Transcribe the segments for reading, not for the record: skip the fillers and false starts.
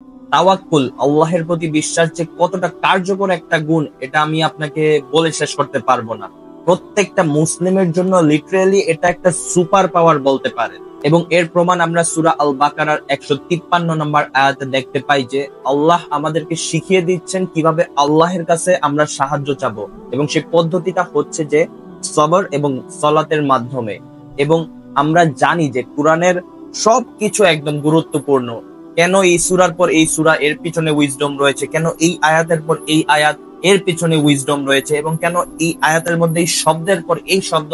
তাওয়াক্কুল, আল্লাহের প্রতি বিশ্বাস যে কতটা কার্যকর একটা গুণ, এটা আমি আপনাকে বলে শেষ করতে পারবো না। প্রত্যেকটা মুসলিমের জন্য লিটারেলি এটা একটা সুপার পাওয়ার বলতে পারেন। এবং এর প্রমাণ আমরা সূরা আল বাকারার 153 নম্বর আয়াতে দেখতে পাই যে আল্লাহ আমাদেরকে শিখিয়ে দিচ্ছেন কিভাবে আল্লাহের কাছে আমরা সাহায্য চাবো, এবং সেই পদ্ধতিটা হচ্ছে যে সবর এবং সলাতের মাধ্যমে। এবং আমরা জানি যে কোরআনের সবকিছু একদম গুরুত্বপূর্ণ। কেন এই সূরার পর এই সূরা, এর পিছনে উইজডম রয়েছে, কেন এই আয়াতের পর এই আয়াত, এর পিছনে উইজডম রয়েছে, এবং কেন এই আয়াতের মধ্যে এই শব্দের পর এই শব্দ,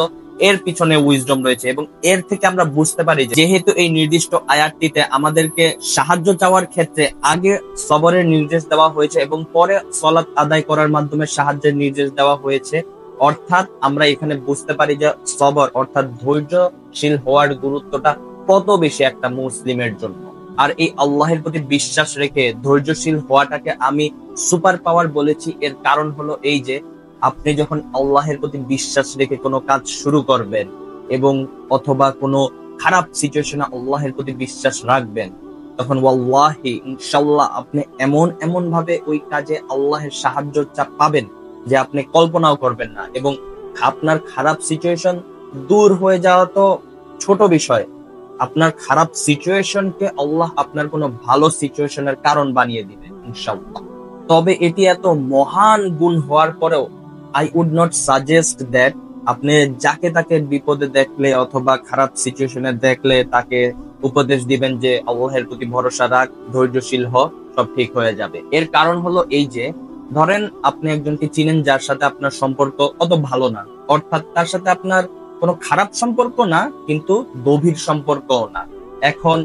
এর পিছনে উইজডম রয়েছে। এবং এর থেকে আমরা বুঝতে পারি যে যেহেতু এই নির্দিষ্ট আয়াতটিতে আমাদেরকে সাহায্য চাওয়ার ক্ষেত্রে আগে সবরের নির্দেশ দেওয়া হয়েছে এবং পরে সলাত আদায় করার মাধ্যমে সাহায্যের নির্দেশ দেওয়া হয়েছে, অর্থাৎ আমরা এখানে বুঝতে পারি যে সবর অর্থাৎ ধৈর্যশীল হওয়ার গুরুত্বটা কত বেশি একটা মুসলিমের জন্য। আর এই আল্লাহের প্রতি বিশ্বাস রেখে ধৈর্যশীল হওয়াটাকে আমি সুপার পাওয়ার বলেছি। এর কারণ হলো এই যে আপনি যখন আল্লাহের প্রতি বিশ্বাস রেখে কোনো কাজ শুরু করবেন এবং অথবা কোনো খারাপ সিচুয়েশনে আল্লাহের প্রতি বিশ্বাস রাখবেন, তখন ওয়াল্লাহি ইনশাআল্লাহ আপনি এমন এমন ভাবে ওই কাজে আল্লাহের সাহায্য পাবেন যে আপনি কল্পনাও করবেন না। এবং আপনার খারাপ সিচুয়েশন দূর হয়ে যাওয়া তো ছোট বিষয়, আপনার খারাপ সিচুয়েশনকে আল্লাহ আপনার কোনো ভালো সিচুয়েশনের কারণ বানিয়ে দিবে ইনশাআল্লাহ। তবে এটি এত মহান গুণ হওয়ার পরেও I would not suggest that আপনি যাকে তাকে বিপদে দেখলে অথবা খারাপ সিচুয়েশনে দেখলে তাকে উপদেশ দিবেন যে আল্লাহের প্রতি ভরসা রাখ, ধৈর্যশীল হ, সব ঠিক হয়ে যাবে। এর কারণ হলো এই যে ধরেন আপনি একজনকে চিনেন যার সাথে আপনার সম্পর্ক অত ভালো না, অর্থাৎ তার সাথে আপনার কোনো খারাপ সম্পর্ক না কিন্তু গভীর সম্পর্কও না। এখন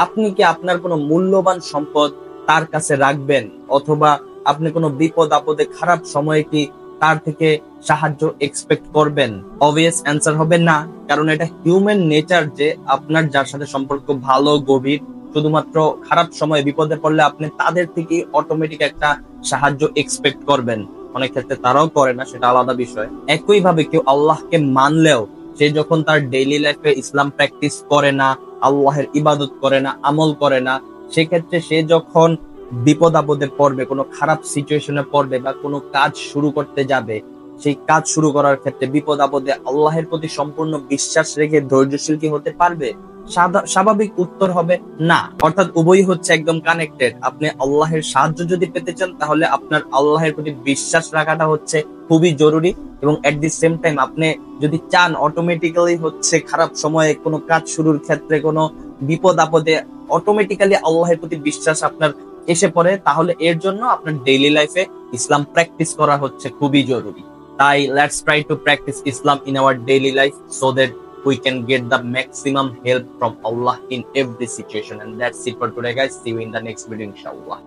আপনি কি আপনার কোনো মূল্যবান সম্পদ তার কাছে রাখবেন, অথবা আপনি কোনো বিপদ আপদে খারাপ সময়ে কি তার থেকে সাহায্য এক্সপেক্ট করবেন? অবভিয়াস অ্যান্সার হবে না, কারণ এটা হিউম্যান নেচার যে আপনার যার সাথে সম্পর্ক ভালো গভীর, শুধুমাত্র খারাপ সময়ে বিপদে পড়লে আপনি তাদের থেকে অটোমেটিক একটা সাহায্য এক্সপেক্ট করবেন। অনেক ক্ষেত্রে তারাও করে না, সেটা আলাদা বিষয়। একই ভাবে কেউ আল্লাহকে মানলেও সে যখন তার ডেইলি লাইফে ইসলাম প্র্যাকটিস করে না, আল্লাহের ইবাদত করে না, আমল করে না, সেক্ষেত্রে সে যখন বিপদ আপদে পড়বে, কোনো খারাপ সিচুয়েশনে পড়বে বা কোনো কাজ শুরু করতে যাবে, সেই কাজ শুরু করার ক্ষেত্রে বিপদ আপদে আল্লাহের প্রতি সম্পূর্ণ বিশ্বাস রেখে ধৈর্যশীল কি হতে পারবে? স্বাভাবিক উত্তর হবে না। অর্থাৎ উভয়ই হচ্ছে একদম কানেক্টেড। আপনি আল্লাহের সাহায্য যদি পেতে চান তাহলে আপনার আল্লাহের প্রতি বিশ্বাস রাখাটা হচ্ছে খুবই জরুরি, এবং এট দি সেম টাইম আপনি যদি চান অটোমেটিক্যালি হচ্ছে খারাপ সময়ে কোনো কাজ শুরুর ক্ষেত্রে কোনো বিপদ আপদে অটোমেটিক্যালি আল্লাহের প্রতি বিশ্বাস আপনার এসে পড়ে, তাহলে এর জন্য আপনার ডেইলি লাইফে ইসলাম প্র্যাকটিস করা হচ্ছে খুবই জরুরি। তাই let's try to practice Islam in our daily life so that we can get the maximum help from Allah in every situation. And that's it for today, guys. See you in the next video, inshallah.